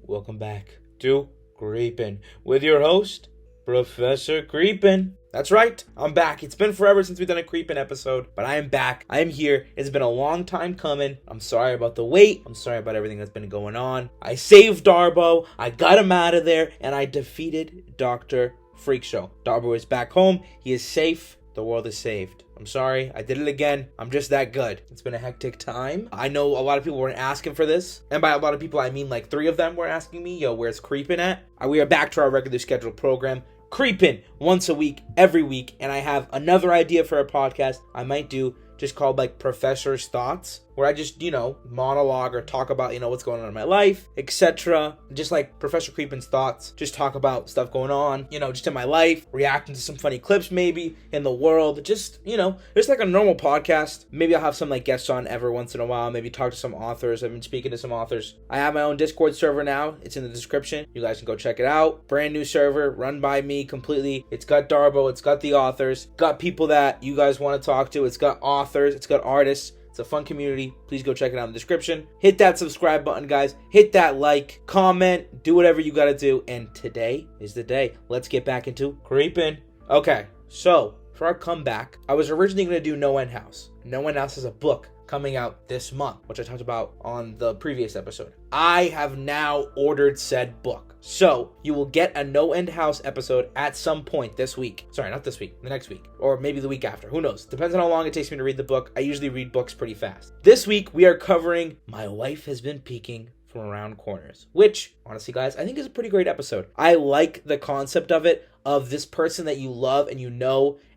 Welcome back to Creepin with your host, Professor Creepin. That's right, I'm back. It's been forever since we've done a Creepin episode, but I am back. I am here. It's been a long time coming. I'm sorry about the wait. I'm sorry about everything that's been going on. I saved Darbo. I got him out of there, and I defeated Dr. Freakshow. Darbo is back home. He is safe. The world is saved. I'm sorry, I did it again. I'm just that good. It's been a hectic time. I know a lot of people weren't asking for this. And by a lot of people, I mean like 3 of them were asking me, yo, where's Creepin at? We are back to our regular scheduled program. Creepin once a week, every week. And I have another idea for a podcast I might do just called like Professor's Thoughts, where I just, monologue or talk about, what's going on in my life, etc. Just like Professor Creepin's thoughts, just talk about stuff going on, just in my life, reacting to some funny clips maybe in the world, just like a normal podcast. Maybe I'll have some like guests on every once in a while, maybe talk to some authors. I've been speaking to some authors. I have my own Discord server now. It's in the description. You guys can go check it out. Brand new server, run by me completely. It's got Darbo, it's got the authors, got people that you guys want to talk to. It's got authors, it's got artists. It's a fun community. Please go check it out in the description. Hit that subscribe button, guys. Hit that like, comment, do whatever you gotta do. And today is the day. Let's get back into Creepin. Okay, so for our comeback, I was originally gonna do No End House. No End House is a book coming out this month, which I talked about on the previous episode. I have now ordered said book. So, you will get a No End House episode at some point this week. Sorry, not this week, the next week. Or maybe the week after, who knows? Depends on how long it takes me to read the book. I usually read books pretty fast. This week, we are covering My Wife Has Been Peeking From Around Corners, which, honestly guys, I think is a pretty great episode. I like the concept of it, of this person that you love and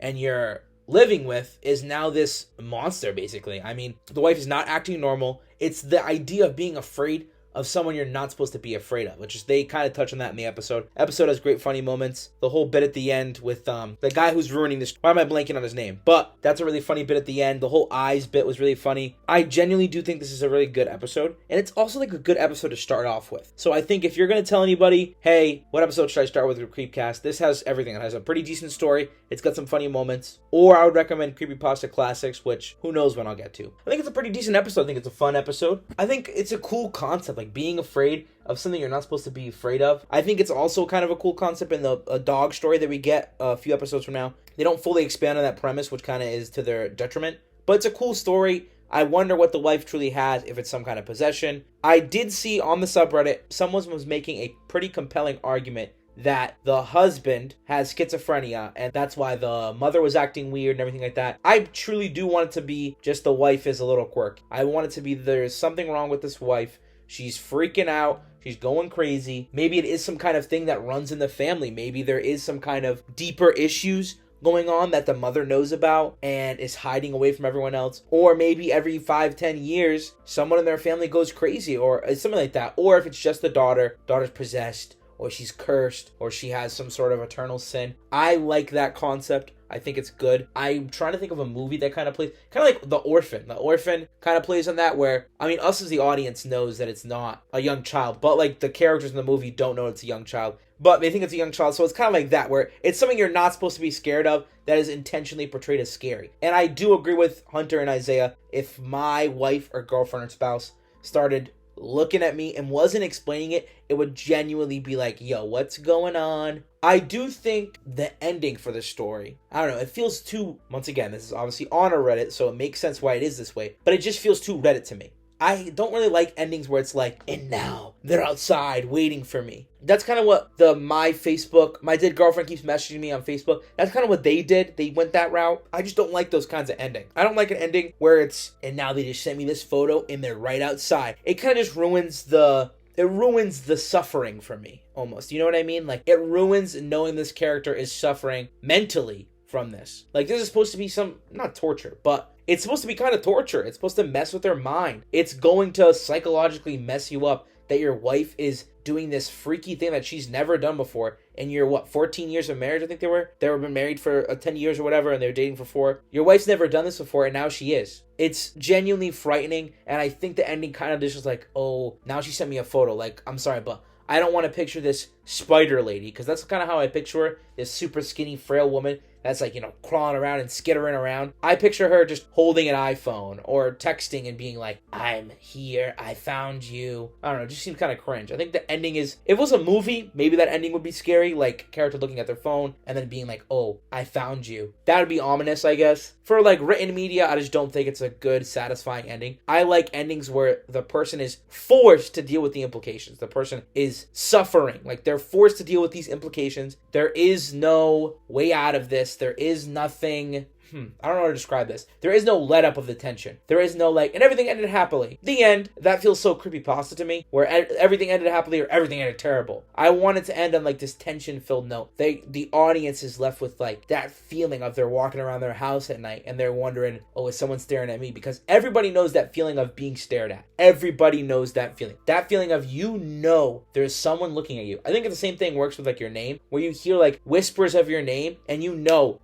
and you're living with is now this monster, basically. I mean, the wife is not acting normal. It's the idea of being afraid of someone you're not supposed to be afraid of, which is, they kind of touch on that in the episode. Episode has great funny moments. The whole bit at the end with the guy who's ruining this, why am I blanking on his name? But that's a really funny bit at the end. The whole eyes bit was really funny. I genuinely do think this is a really good episode, and it's also like a good episode to start off with. So I think if you're going to tell anybody, hey, what episode should I start with Creepcast? This has everything. It has a pretty decent story. It's got some funny moments. Or I would recommend Creepypasta Classics, which who knows when I'll get to. I think it's a pretty decent episode. I think it's a fun episode. I think it's a cool concept, like being afraid of something you're not supposed to be afraid of. I think it's also kind of a cool concept in a dog story that we get a few episodes from now. They don't fully expand on that premise, which kind of is to their detriment. But it's a cool story. I wonder what the wife truly has, if it's some kind of possession. I did see on the subreddit, someone was making a pretty compelling argument that the husband has schizophrenia, and that's why the mother was acting weird and everything like that. I truly do want it to be just the wife is a little quirky. I want it to be there's something wrong with this wife. She's freaking out. She's going crazy. Maybe it is some kind of thing that runs in the family. Maybe there is some kind of deeper issues going on that the mother knows about and is hiding away from everyone else. Or maybe every 5-10 years, someone in their family goes crazy or something like that. Or if it's just the daughter's possessed, or she's cursed, or she has some sort of eternal sin. I like that concept. I think it's good. I'm trying to think of a movie that kind of plays, kind of like The Orphan. The Orphan kind of plays on that where, I mean, us as the audience knows that it's not a young child, but like the characters in the movie don't know it's a young child, but they think it's a young child. So it's kind of like that where it's something you're not supposed to be scared of that is intentionally portrayed as scary. And I do agree with Hunter and Isaiah. If my wife or girlfriend or spouse started looking at me and wasn't explaining it, it would genuinely be like, yo, what's going on? I do think the ending for the story, I don't know, it feels too, once again, this is obviously on a Reddit, so it makes sense why it is this way, but it just feels too Reddit to me. I don't really like endings where it's like, and now they're outside waiting for me. That's kind of what my dead girlfriend keeps messaging me on Facebook. That's kind of what they did. They went that route. I just don't like those kinds of ending. I don't like an ending where it's, and now they just sent me this photo and they're right outside. It kind of just ruins the suffering for me, almost. You know what I mean? Like, it ruins knowing this character is suffering mentally from this. Like, this is supposed to be not torture, but it's supposed to be kind of torture. It's supposed to mess with their mind. It's going to psychologically mess you up that your wife is doing this freaky thing that she's never done before. And you're 14 years of marriage, I think they were? They were been married for 10 years or whatever, and they were dating for 4. Your wife's never done this before, and now she is. It's genuinely frightening, and I think the ending kind of just is like, oh, now she sent me a photo. Like, I'm sorry, but I don't want to picture this spider lady, because that's kind of how I picture her, this super skinny, frail woman that's like, crawling around and skittering around. I picture her just holding an iPhone or texting and being like, I'm here, I found you. I don't know, it just seems kind of cringe. I think the ending is, if it was a movie, maybe that ending would be scary, like character looking at their phone and then being like, oh, I found you. That would be ominous, I guess. For like written media, I just don't think it's a good, satisfying ending. I like endings where the person is forced to deal with the implications. The person is suffering, like they're forced to deal with these implications. There is no way out of this. There is nothing, I don't know how to describe this. There is no let up of the tension. There is no and everything ended happily. The end, that feels so creepypasta to me, where everything ended happily or everything ended terrible. I want it to end on this tension-filled note. The audience is left with that feeling of they're walking around their house at night and they're wondering, oh, is someone staring at me? Because everybody knows that feeling of being stared at. Everybody knows that feeling. That feeling of there's someone looking at you. I think the same thing works with your name, where you hear whispers of your name and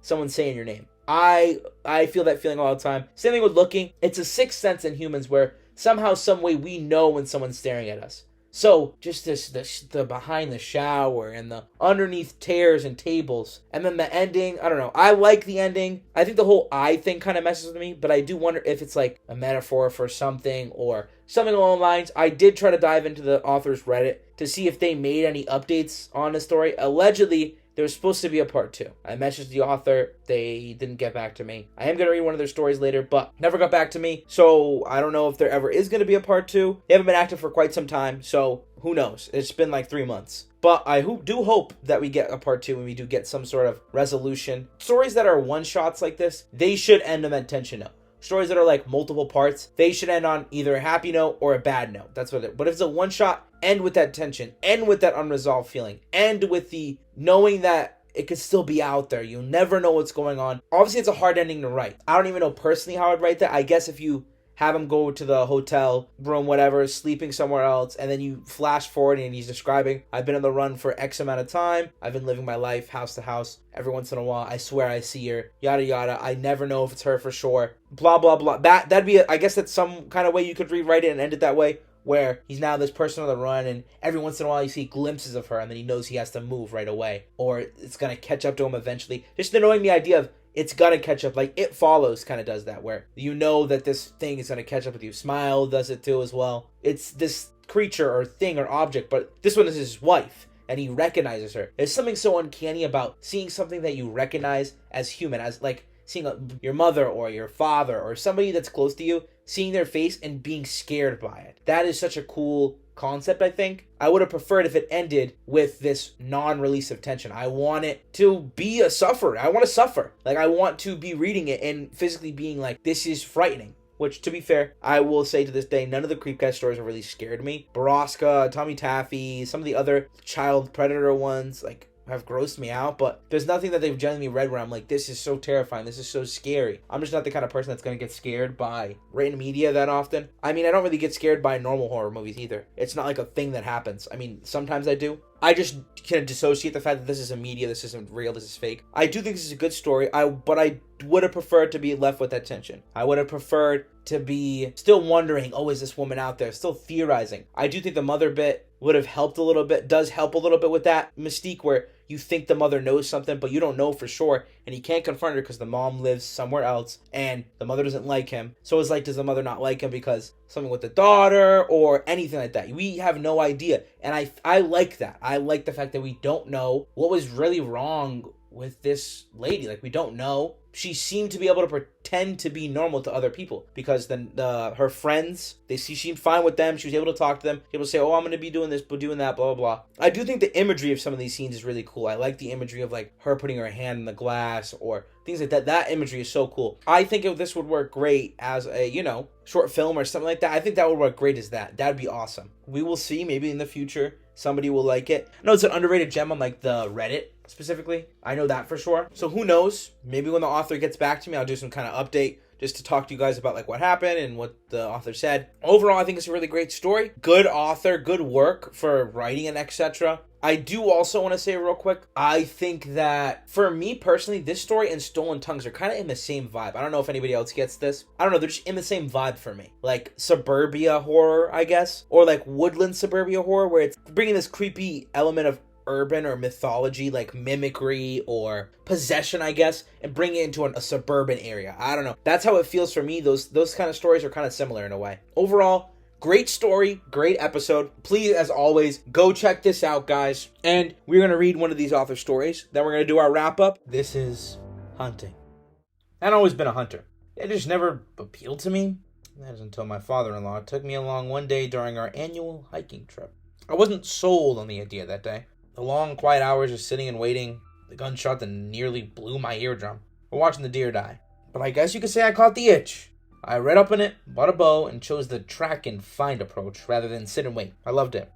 someone's saying your name. I feel that feeling all the time. Same thing with looking. It's a sixth sense in humans where somehow, some way we know when someone's staring at us. So just the behind the shower and the underneath chairs and tables. And then the ending, I don't know. I like the ending. I think the whole eye thing kind of messes with me, but I do wonder if it's a metaphor for something or something along the lines. I did try to dive into the author's Reddit to see if they made any updates on the story. Allegedly, there was supposed to be a part 2. I messaged the author. They didn't get back to me. I am going to read one of their stories later, but never got back to me. So I don't know if there ever is going to be a part 2. They haven't been active for quite some time, so who knows? It's been 3 months. But I do hope that we get a part 2 and we do get some sort of resolution. Stories that are one-shots like this, they should end on that tension note. Stories that are multiple parts, they should end on either a happy note or a bad note. That's what it. But if it's a one shot, end with that tension, end with that unresolved feeling, end with the knowing that it could still be out there. You never know what's going on. Obviously, it's a hard ending to write. I don't even know personally how I'd write that. I guess if you have him go to the hotel room, whatever, sleeping somewhere else, and then you flash forward and he's describing, I've been on the run for X amount of time, I've been living my life house to house, every once in a while, I swear I see her, yada yada, I never know if it's her for sure, blah blah blah. That'd be, I guess that's some kind of way you could rewrite it and end it that way, where he's now this person on the run and every once in a while you see glimpses of her and then he knows he has to move right away, or it's going to catch up to him eventually. Just annoying the idea of it's gonna catch up. It Follows kind of does that, where you know that this thing is gonna catch up with you. Smile does it too as well. It's this creature or thing or object, but this one is his wife, and he recognizes her. There's something so uncanny about seeing something that you recognize as human, as seeing your mother or your father or somebody that's close to you, seeing their face and being scared by it. That is such a cool concept, I think. I would have preferred if it ended with this non-release of tension. I want it to be a suffer. I want to suffer. I want to be reading it and physically being this is frightening. Which, to be fair, I will say to this day, none of the Creepcast stories have really scared me. Baraska, Tommy Taffy, some of the other child predator ones, have grossed me out, but there's nothing that they've genuinely read where I'm this is so terrifying, this is so scary. I'm just not the kind of person that's going to get scared by written media that often. I don't really get scared by normal horror movies either. It's not a thing that happens. Sometimes I do. I just can dissociate the fact that this is a media, this isn't real, this is fake. I do think this is a good story, but I would have preferred to be left with that tension. I would have preferred to be still wondering, oh, is this woman out there? Still theorizing. I do think the mother bit would have helped a little bit, does help a little bit with that mystique where you think the mother knows something, but you don't know for sure, and he can't confront her because the mom lives somewhere else, and the mother doesn't like him. So it's does the mother not like him because something with the daughter or anything like that? We have no idea, and I like that. I like the fact that we don't know what was really wrong with this lady. We don't know. She seemed to be able to pretend to be normal to other people because her friends, she seemed fine with them. She was able to talk to them, able to say, oh, I'm going to be doing this, but doing that, blah, blah, blah. I do think the imagery of some of these scenes is really cool. I like the imagery of her putting her hand in the glass or things like that. That imagery is so cool. I think if this would work great as a, short film or something like that, I think that would work great as that. That'd be awesome. We will see. Maybe in the future, somebody will like it. I know it's an underrated gem on the Reddit specifically. I know that for sure. So who knows? Maybe when the author gets back to me, I'll do some kind of update just to talk to you guys about what happened and what the author said. Overall, I think it's a really great story. Good author, good work for writing and etc. I do also want to say real quick, I think that for me personally, this story and Stolen Tongues are kind of in the same vibe. I don't know if anybody else gets this. I don't know, they're just in the same vibe for me. Like suburbia horror, I guess, or like woodland suburbia horror, where it's bringing this creepy element of urban or mythology, like mimicry or possession, I guess, and bring it into a suburban area. I don't know. That's how it feels for me. Those kind of stories are kind of similar in a way. Overall, great story, great episode. Please, as always, go check this out, guys. And we're going to read one of these author stories. Then we're going to do our wrap-up. This is hunting. I've always been a hunter. It just never appealed to me. That is until my father-in-law took me along one day during our annual hiking trip. I wasn't sold on the idea that day. The long, quiet hours of sitting and waiting, the gunshot that nearly blew my eardrum, or watching the deer die. But I guess you could say I caught the itch. I read up on it, bought a bow, and chose the track and find approach rather than sit and wait. I loved it.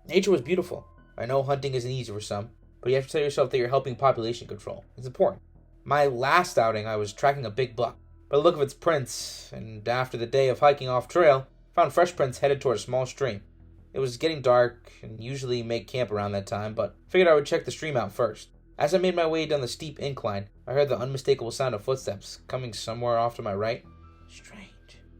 Nature was beautiful. I know hunting isn't easy for some, but you have to tell yourself that you're helping population control. It's important. My last outing, I was tracking a big buck. By the look of its prints, and after the day of hiking off trail, found fresh prints headed toward a small stream. It was getting dark, and usually make camp around that time, but figured I would check the stream out first. As I made my way down the steep incline, I heard the unmistakable sound of footsteps coming somewhere off to my right. Strange.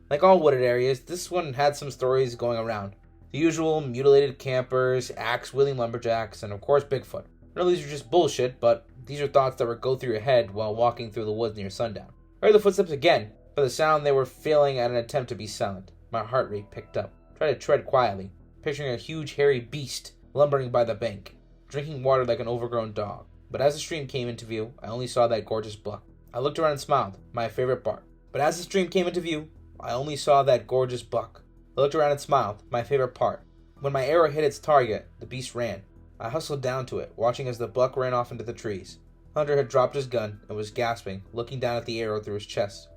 Like all wooded areas, this one had some stories going around. The usual mutilated campers, axe-wielding lumberjacks, and of course Bigfoot. I know these are just bullshit, but these are thoughts that would go through your head while walking through the woods near sundown. I heard the footsteps again, but the sound they were failing at an attempt to be silent. My heart rate picked up. Tried to tread quietly, picturing a huge hairy beast lumbering by the bank, drinking water like an overgrown dog. But as the stream came into view, I only saw that gorgeous buck. I looked around and smiled, my favorite part. But as the stream came into view, I only saw that gorgeous buck. I looked around and smiled, my favorite part. When my arrow hit its target, the beast ran. I hustled down to it, watching as the buck ran off into the trees. Hunter had dropped his gun and was gasping, looking down at the arrow through his chest.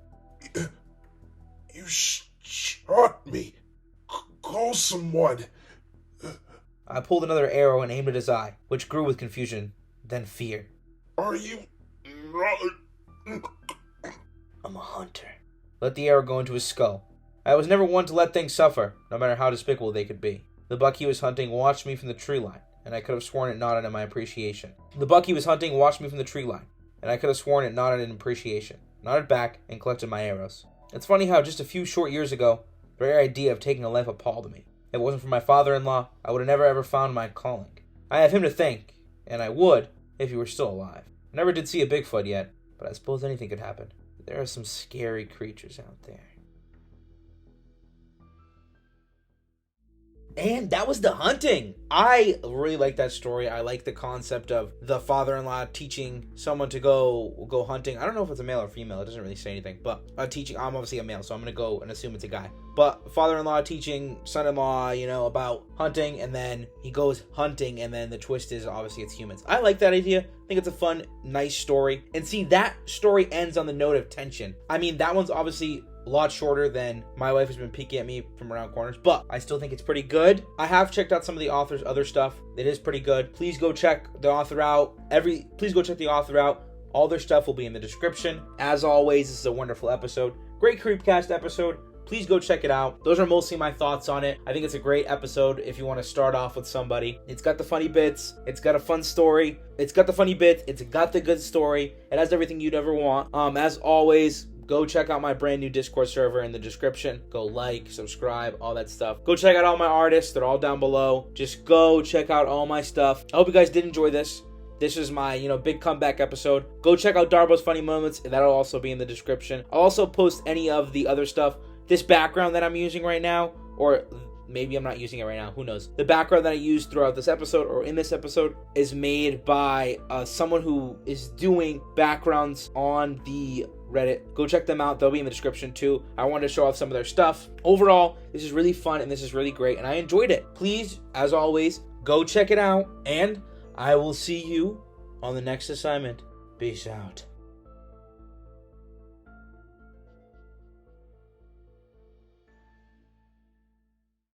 You shot me. Call someone. I pulled another arrow and aimed at his eye, which grew with confusion, then fear. Are you... I'm a hunter. Let the arrow go into his skull. I was never one to let things suffer, no matter how despicable they could be. The buck he was hunting watched me from the tree line, and I could have sworn it nodded in my appreciation. Nodded back and collected my arrows. It's funny how just a few short years ago, the very idea of taking a life appalled me. If it wasn't for my father-in-law, I would have never ever found my calling. I have him to thank, and I would if he were still alive. I never did see a Bigfoot yet, but I suppose anything could happen. There are some scary creatures out there. And that was the hunting. I really like that story. I like the concept of the father-in-law teaching someone to go hunting. I don't know if it's a male or female. It doesn't really say anything. But teaching, I'm obviously a male, so I'm going to go and assume it's a guy. But father-in-law teaching son-in-law, about hunting, and then he goes hunting, and then the twist is obviously it's humans. I like that idea. I think it's a fun, nice story. And see, that story ends on the note of tension. I mean, that one's obviously a lot shorter than My Wife Has Been Peeking at Me from Around Corners, but I still think it's pretty good. I have checked out some of the author's other stuff. It is pretty good. Please go check the author out. Please go check the author out. All their stuff will be in the description. As always, this is a wonderful episode. Great Creepcast episode. Please go check it out. Those are mostly my thoughts on it. I think it's a great episode if you want to start off with somebody. It's got the funny bits. It's got a fun story. It's got the funny bits. It's got the good story. It has everything you'd ever want. As always, go check out my brand new Discord server in the description. Go like, subscribe, all that stuff. Go check out all my artists. They're all down below. Just go check out all my stuff. I hope you guys did enjoy this. This is my, big comeback episode. Go check out Darbo's Funny Moments. That'll also be in the description. I'll also post any of the other stuff. This background that I'm using right now, or maybe I'm not using it right now, who knows. The background that I used throughout this episode or in this episode is made by someone who is doing backgrounds on the Reddit. Go check them out. They'll be in the description too. I wanted to show off some of their stuff. Overall, this is really fun and this is really great and I enjoyed it. Please, as always, go check it out and I will see you on the next assignment. Peace out.